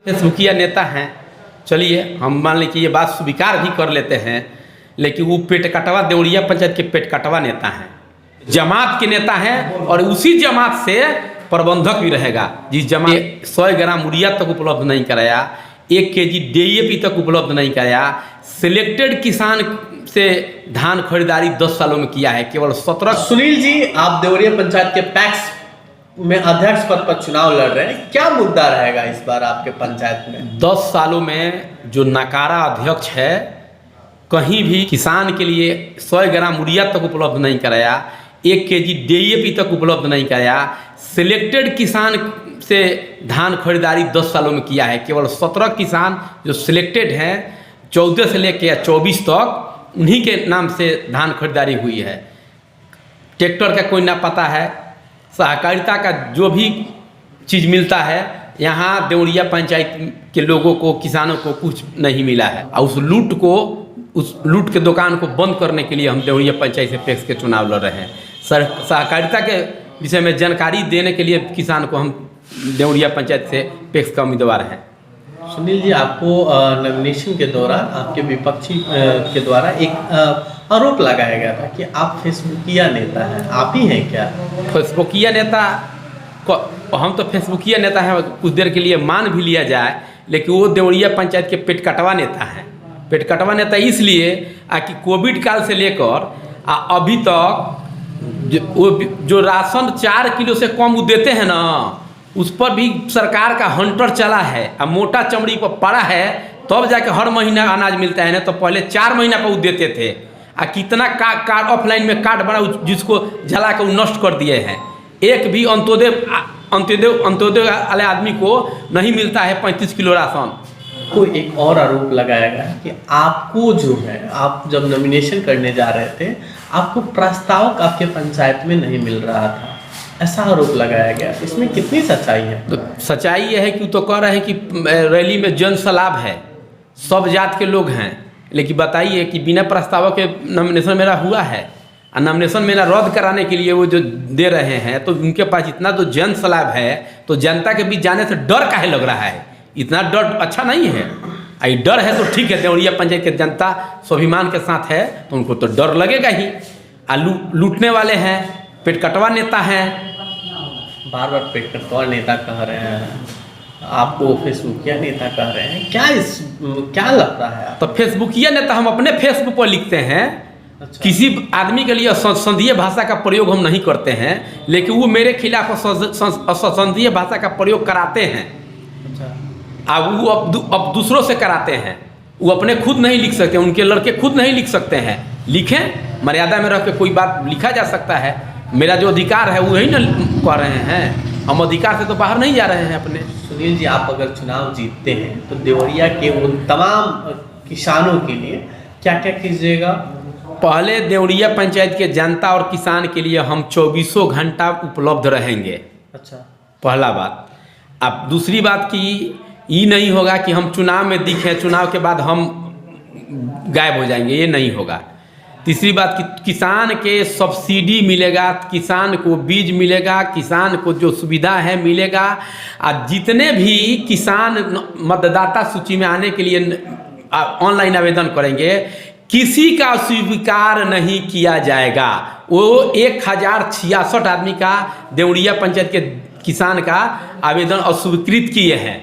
फेसबुकिया नेता हैं, चलिए हम मान लें कि ये बात स्वीकार भी कर लेते हैं, लेकिन वो पेट कटवा देवरिया पंचायत के पेट कटवा नेता हैं, जमात के नेता हैं और उसी जमात से प्रबंधक भी रहेगा। जिस जमात 100 ग्राम यूरिया तक उपलब्ध नहीं कराया, 1 केजी DAP तक उपलब्ध नहीं कराया, सिलेक्टेड किसान से धान खरीदारी 10 सालों में किया है, केवल 17। सुनील जी, आप देवरिया पंचायत के पैक्स में अध्यक्ष पद पर चुनाव लड़ रहे हैं, क्या मुद्दा रहेगा इस बार आपके पंचायत में? 10 सालों में जो नकारा अध्यक्ष है, कहीं भी किसान के लिए 100 ग्राम यूरिया तक उपलब्ध नहीं कराया, 1 केजी DAP तक उपलब्ध नहीं कराया, सिलेक्टेड किसान से धान खरीदारी 10 सालों में किया है, केवल 17 किसान जो सिलेक्टेड हैं 14 से लेकर 24 तक, उन्हीं के नाम से धान खरीदारी हुई है। ट्रैक्टर का कोई ना पता है, सहकारिता का जो भी चीज़ मिलता है यहाँ देवरिया पंचायत के लोगों को, किसानों को कुछ नहीं मिला है। और उस लूट के दुकान को बंद करने के लिए हम देवरिया पंचायत से पैक्स के चुनाव लड़ रहे हैं। सहकारिता के विषय में जानकारी देने के लिए किसान को हम देवरिया पंचायत से पैक्स का उम्मीदवार हैं। सुनील जी, आपको नॉमिनेशन के दौरान आपके विपक्षी के द्वारा एक आरोप लगाया गया था कि आप फेसबुकिया नेता हैं, आप ही हैं क्या? फेसबुकिया नेता को हम तो फेसबुकिया नेता हैं, कुछ देर के लिए मान भी लिया जाए, लेकिन वो देवरिया पंचायत के पेट कटवा नेता हैं। पेट कटवा नेता इसलिए कि कोविड काल से लेकर अभी तक जो राशन 4 किलो से कम वो देते हैं ना, उस पर भी सरकार का हंटर चला है। अब मोटा चमड़ी पर पड़ा है तब जाके हर महीना अनाज मिलता है, ना तो पहले 4 महीना पर वो देते थे। कितना कार्ड ऑफलाइन में कार्ड बना जिसको जला के नष्ट कर दिए हैं। एक भी अंत्योदय वाले आदमी को नहीं मिलता है 35 किलो राशन। को एक और आरोप लगाया गया कि आपको जो है, आप जब नॉमिनेशन करने जा रहे थे, आपको प्रस्ताव आपके पंचायत में नहीं मिल रहा था, ऐसा आरोप लगाया गया। इसमें कितनी सच्चाई है? तो सच्चाई यह है कि तो कह रहे हैं कि रैली में जन सलाब है, सब जात के लोग हैं, लेकिन बताइए कि बिना प्रस्ताव के नॉमिनेशन मेरा हुआ है और नॉमिनेशन मेरा रद्द कराने के लिए वो जो दे रहे हैं, तो उनके पास इतना तो जन सलाब है, तो जनता के बीच जाने से डर काहे लग रहा है? इतना डर अच्छा नहीं है। आई डर है तो ठीक है, देवरिया पंचायत के जनता स्वाभिमान के साथ है तो उनको तो डर लगेगा ही। लूटने वाले हैं, पेट कटवा नेता हैं, बार बार पेट कटवा नेता कह रहे हैं, आपको फेसबुकिया नेता कह रहे हैं, क्या लगता है? तो फेसबुकिया नेता हम अपने फेसबुक पर लिखते हैं। अच्छा। किसी आदमी के लिए असंसदीय भाषा का प्रयोग हम नहीं करते हैं, लेकिन वो मेरे खिलाफ असंसदीय भाषा का प्रयोग कराते हैं। अच्छा। अब वो अब दूसरों से कराते हैं। वो अपने खुद नहीं लिख सकते, उनके लड़के खुद नहीं लिख सकते हैं। लिखें, मर्यादा में रह के कोई बात लिखा जा सकता है। मेरा जो अधिकार है वही ना कह रहे हैं, हम अधिकार से तो बाहर नहीं जा रहे हैं अपने। सुनील जी, आप अगर चुनाव जीतते हैं तो देवरिया के उन तमाम किसानों के लिए क्या क्या कीजिएगा? पहले देवरिया पंचायत के जनता और किसान के लिए हम 24 घंटा उपलब्ध रहेंगे। अच्छा। पहला बात। अब दूसरी बात की ये नहीं होगा कि हम चुनाव में दिखें, चुनाव के बाद हम गायब हो जाएंगे, ये नहीं होगा। तीसरी बात कि किसान के सब्सिडी मिलेगा, किसान को बीज मिलेगा, किसान को जो सुविधा है मिलेगा। और जितने भी किसान मतदाता सूची में आने के लिए ऑनलाइन आवेदन करेंगे, किसी का स्वीकार नहीं किया जाएगा। वो 1066 आदमी का देवरिया पंचायत के किसान का आवेदन अस्वीकृत किए हैं।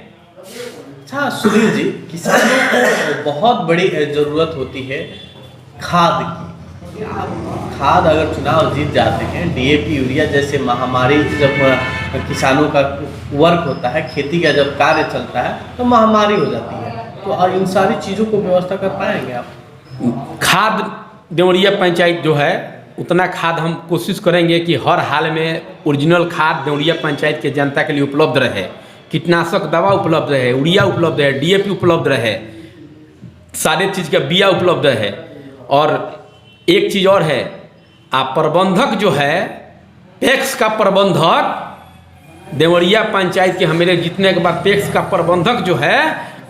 अच्छा सुनील जी, किसानों को बहुत बड़ी ज़रूरत होती है खाद की। खाद अगर चुनाव जीत जाते हैं, DAP यूरिया जैसे महामारी जब किसानों का वर्क होता है, खेती का जब कार्य चलता है तो महामारी हो जाती है, तो और इन सारी चीज़ों को व्यवस्था कर पाएंगे आप? खाद देवरिया पंचायत जो है, उतना खाद हम कोशिश करेंगे कि हर हाल में ओरिजिनल खाद देवरिया पंचायत के जनता के लिए उपलब्ध रहे। कीटनाशक दवा उपलब्ध रहे, यूरिया उपलब्ध रहे, DAP उपलब्ध रहे, सारे चीज़ का बिया उपलब्ध रहे। और एक चीज़ और है, प्रबंधक जो है, पैक्स का प्रबंधक देवरिया पंचायत के हमारे जीतने के बाद पैक्स का प्रबंधक जो है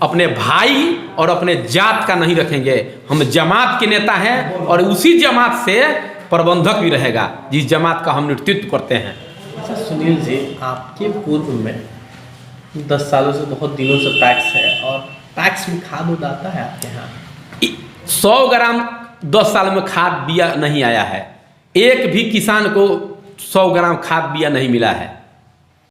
अपने भाई और अपने जात का नहीं रखेंगे। हम जमात के नेता हैं और उसी जमात से प्रबंधक भी रहेगा जिस जमात का हम नेतृत्व करते हैं। अच्छा सुनील जी, आपके पूर्व में 10 सालों से, बहुत दिनों से पैक्स है, और पैक्स में खाद उद आता है आपके यहाँ? 100 ग्राम 10 साल में खाद बिया नहीं आया है। एक भी किसान को 100 ग्राम खाद बिया नहीं मिला है।